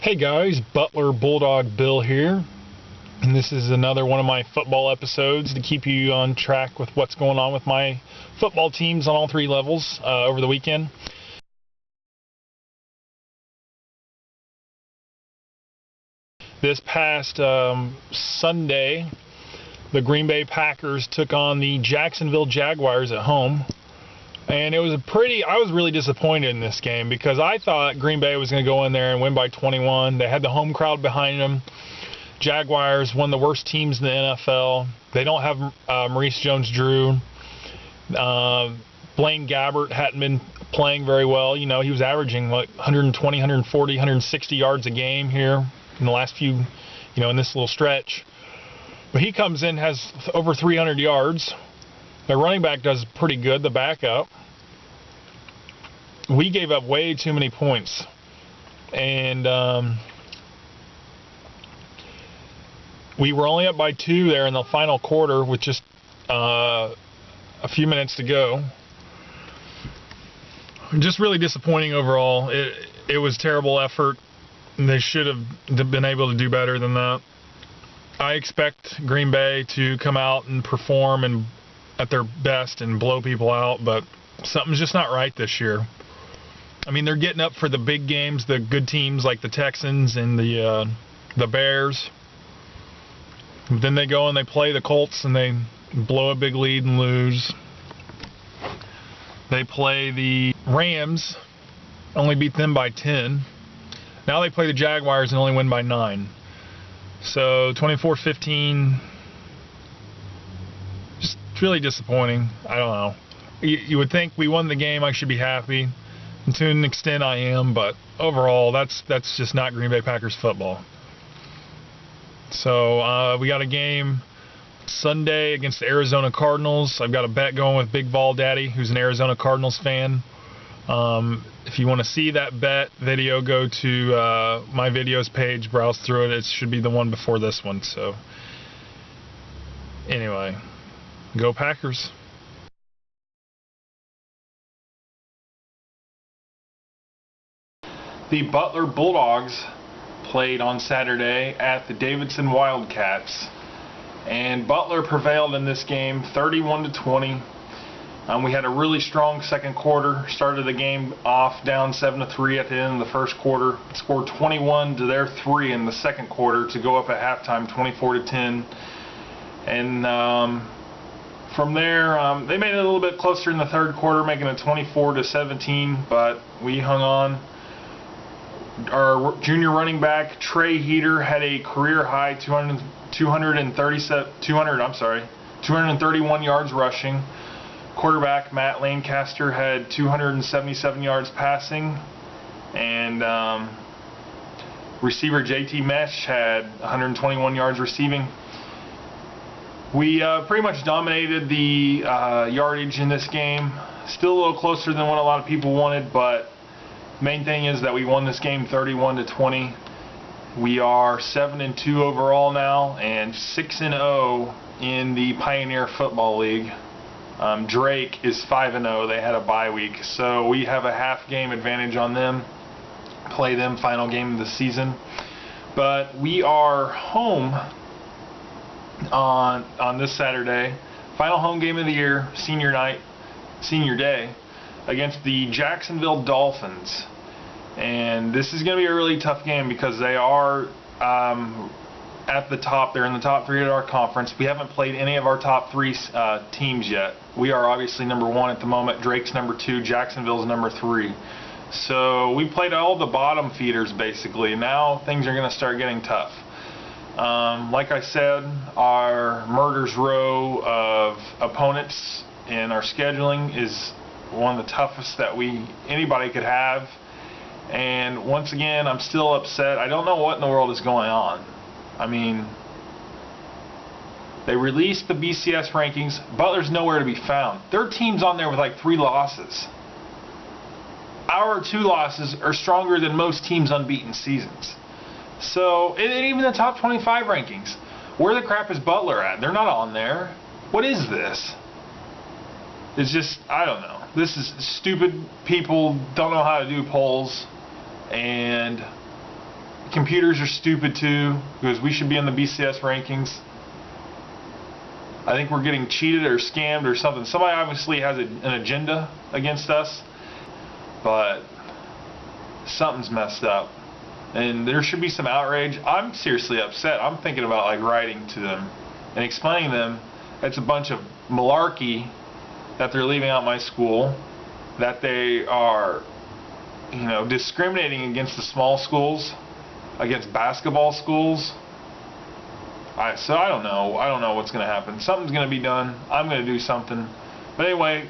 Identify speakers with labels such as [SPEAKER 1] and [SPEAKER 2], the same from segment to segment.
[SPEAKER 1] Hey guys, Butler Bulldog Bill here, and this is another one of my football episodes to keep you on track with what's going on with my football teams on all three levels over the weekend. This past Sunday, the Green Bay Packers took on the Jacksonville Jaguars at home. And I was really disappointed in this game because I thought Green Bay was going to go in there and win by 21. They had the home crowd behind them. Jaguars, one of the worst teams in the NFL. They don't have Maurice Jones-Drew. Blaine Gabbert hadn't been playing very well. You know, he was averaging like 120, 140, 160 yards a game here in the last few, in this little stretch. But he comes in, has over 300 yards. Their running back does pretty good, the backup. We gave up way too many points. And we were only up by 2 there in the final quarter with just a few minutes to go. Just really disappointing overall. It was terrible effort. They should have been able to do better than that. I expect Green Bay to come out and perform and at their best and blow people out, but something's just not right this year. I mean, they're getting up for the big games, the good teams like the Texans and the Bears. Then they go and they play the Colts and they blow a big lead and lose. They play the Rams, only beat them by 10. Now they play the Jaguars and only win by 9. So 24-15. Really disappointing. I don't know. You would think we won the game, I should be happy. And to an extent I am, but overall that's just not Green Bay Packers football. So we got a game Sunday against the Arizona Cardinals. I've got a bet going with Big Vol Daddy, who's an Arizona Cardinals fan. If you want to see that bet video, go to my videos page, browse through it. It should be the one before this one. So anyway, go Packers. The Butler Bulldogs played on Saturday at the Davidson Wildcats, and Butler prevailed in this game 31-20. We had a really strong second quarter. Started the game off down 7-3 at the end of the first quarter. Scored 21 to their 3 in the second quarter to go up at halftime 24-10. And from there, they made it a little bit closer in the third quarter, making it 24-17, but we hung on. Our junior running back, Trey Heater, had a career-high 231 yards rushing. Quarterback, Matt Lancaster, had 277 yards passing. And receiver, JT Mesh, had 121 yards receiving. We pretty much dominated the yardage in this game. Still a little closer than what a lot of people wanted, but main thing is that we won this game 31-20. We are 7-2 overall now and 6-0 in the Pioneer Football League. Drake is 5-0. They had a bye week, so we have a half game advantage on them. Play them final game of the season. But we are home on this Saturday, final home game of the year, senior day, against the Jacksonville Dolphins. And this is going to be a really tough game because they are at the top. They're in the top 3 of our conference. We haven't played any of our top 3 teams yet. We are obviously number 1 at the moment. Drake's number 2. Jacksonville's number 3. So we played all the bottom feeders basically. Now things are going to start getting tough. Like I said, our murder's row of opponents in our scheduling is one of the toughest that anybody could have. And once again, I'm still upset. I don't know what in the world is going on. I mean, they released the BCS rankings. Butler's nowhere to be found. Their team's on there with like 3 losses. Our 2 losses are stronger than most teams' unbeaten seasons. So, and even the top 25 rankings. Where the crap is Butler at? They're not on there. What is this? It's just, I don't know. This is stupid. People don't know how to do polls. And computers are stupid too, because we should be in the BCS rankings. I think we're getting cheated or scammed or something. Somebody obviously has an agenda against us, but something's messed up. And there should be some outrage. I'm seriously upset. I'm thinking about like writing to them and explaining to them it's a bunch of malarkey that they're leaving out my school, that they are, you know, discriminating against the small schools, against basketball schools. So I don't know. I don't know what's going to happen. Something's going to be done. I'm going to do something. But anyway,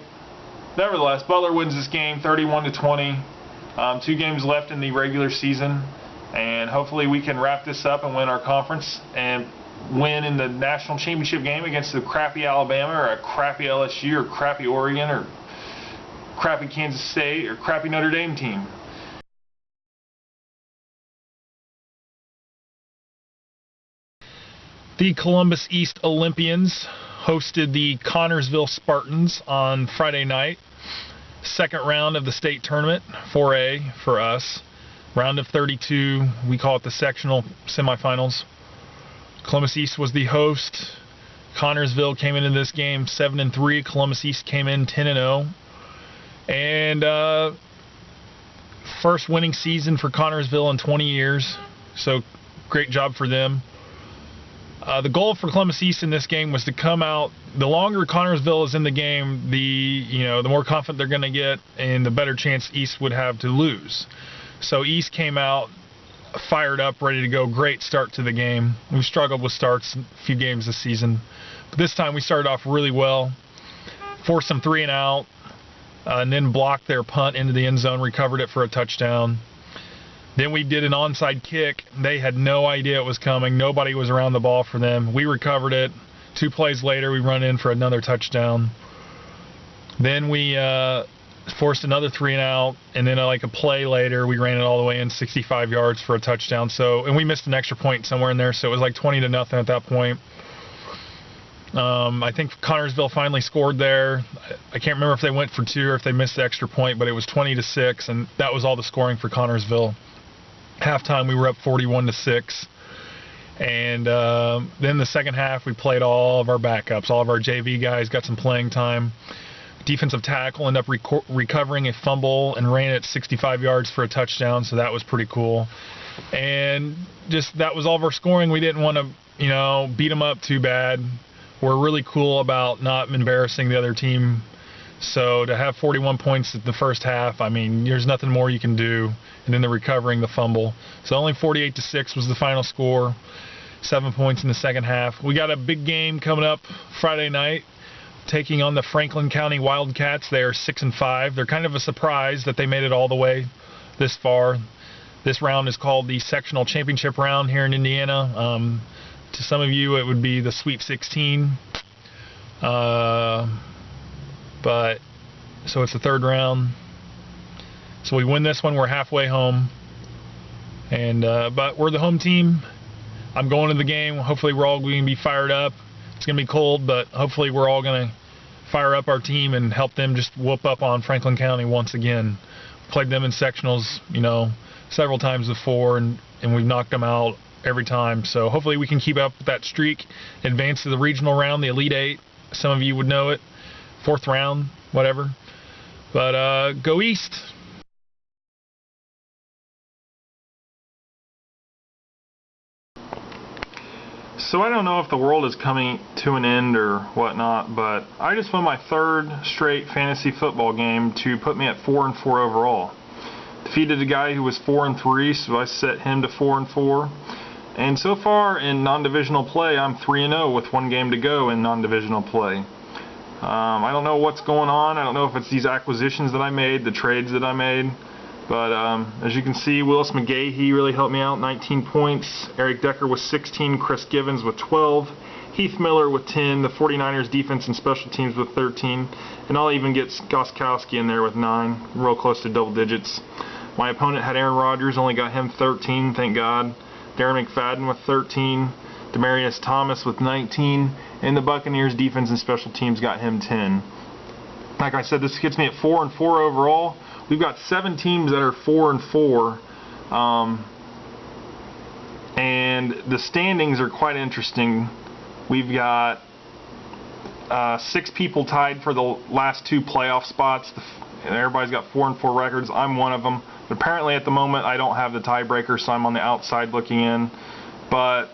[SPEAKER 1] nevertheless, Butler wins this game 31-20. 2 games left in the regular season, and hopefully we can wrap this up and win our conference and win in the national championship game against the crappy Alabama or a crappy LSU or crappy Oregon or crappy Kansas State or crappy Notre Dame team. The Columbus East Olympians hosted the Connersville Spartans on Friday night. Second round of the state tournament, 4A for us. Round of 32, we call it the sectional semifinals. Columbus East was the host. Connersville came into this game 7-3. Columbus East came in 10-0. And first winning season for Connersville in 20 years. So great job for them. The goal for Columbus East in this game was to come out. The longer Connersville is in the game, the more confident they're going to get, and the better chance East would have to lose. So East came out fired up, ready to go. Great start to the game. We've struggled with starts a few games this season, but this time we started off really well. Forced them 3 and out, and then blocked their punt into the end zone, recovered it for a touchdown. Then we did an onside kick. They had no idea it was coming. Nobody was around the ball for them. We recovered it. 2 plays later, we run in for another touchdown. Then we forced another 3 and out, and then like a play later, we ran it all the way in 65 yards for a touchdown. And we missed an extra point somewhere in there, so it was like 20-0 at that point. I think Connersville finally scored there. I can't remember if they went for 2 or if they missed the extra point, but it was 20-6, and that was all the scoring for Connersville. Halftime, we were up 41-6. And then the second half, we played all of our backups. All of our JV guys got some playing time. Defensive tackle ended up recovering a fumble and ran it 65 yards for a touchdown, so that was pretty cool. And just that was all of our scoring. We didn't want to, beat them up too bad. We're really cool about not embarrassing the other team. So to have 41 points in the first half, I mean, there's nothing more you can do. And then they're recovering the fumble. So only 48-6 was the final score. 7 points in the second half. We got a big game coming up Friday night, taking on the Franklin County Wildcats. They are 6-5. They're kind of a surprise that they made it all the way this far. This round is called the sectional championship round here in Indiana. To some of you, it would be the Sweet 16. But so it's the third round. So we win this one, we're halfway home. And but we're the home team. I'm going to the game. Hopefully we're all going to be fired up. It's going to be cold, but hopefully we're all going to fire up our team and help them just whoop up on Franklin County once again. Played them in sectionals, several times before, and we've knocked them out every time. So hopefully we can keep up with that streak, advance to the regional round, the Elite 8. Some of you would know it. 4th round, whatever. But go East. So I don't know if the world is coming to an end or whatnot, but I just won my 3rd straight fantasy football game to put me at 4-4 overall. Defeated a guy who was 4-3, so I set him to 4-4. And so far in non-divisional play, I'm 3-0 with 1 game to go in non-divisional play. I don't know what's going on. I don't know if it's these acquisitions that I made, the trades that I made. But as you can see, Willis McGahee really helped me out, 19 points. Eric Decker with 16, Chris Givens with 12, Heath Miller with 10, the 49ers defense and special teams with 13, and I'll even get Goskowski in there with 9, real close to double digits. My opponent had Aaron Rodgers, only got him 13, thank God. Darren McFadden with 13, Demarius Thomas with 19, and the Buccaneers defense and special teams got him 10. Like I said, this gets me at 4-4 overall. We've got 7 teams that are 4-4. And the standings are quite interesting. We've got 6 people tied for the last 2 playoff spots. Everybody's got 4-4 records. I'm one of them. But apparently at the moment I don't have the tiebreaker, so I'm on the outside looking in. But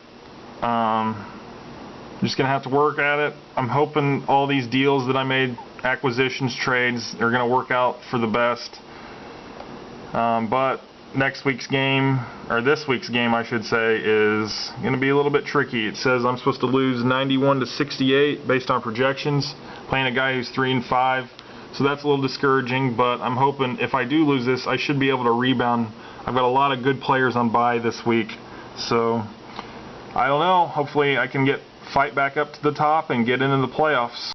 [SPEAKER 1] just going to have to work at it. I'm hoping all these deals that I made, acquisitions, trades, are going to work out for the best. But next week's game, or this week's game I should say, is going to be a little bit tricky. It says I'm supposed to lose 91-68 based on projections, playing a guy who's 3-5. So that's a little discouraging, but I'm hoping if I do lose this, I should be able to rebound. I've got a lot of good players on bye this week, so I don't know. Hopefully I can fight back up to the top and get into the playoffs.